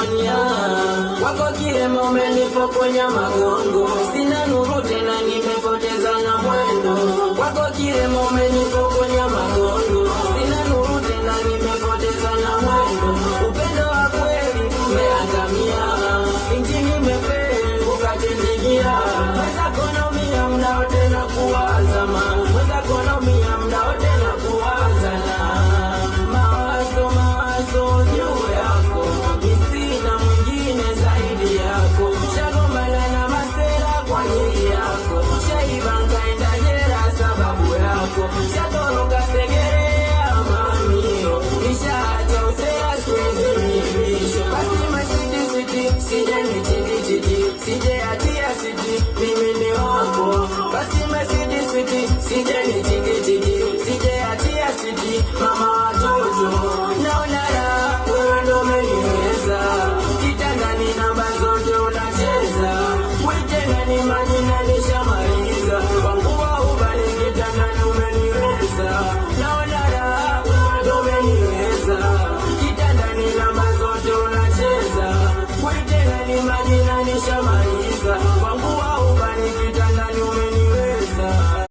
natamania. Wako Kirema umenipokonya magongo, sina nuru tena nimepoteza na mwendo. Wako Kirema umenipokonya magongo, sina nuru tena nimepoteza na mwendo. Upendo wa kweli umeangamia, injini imefeli ukachenjigia.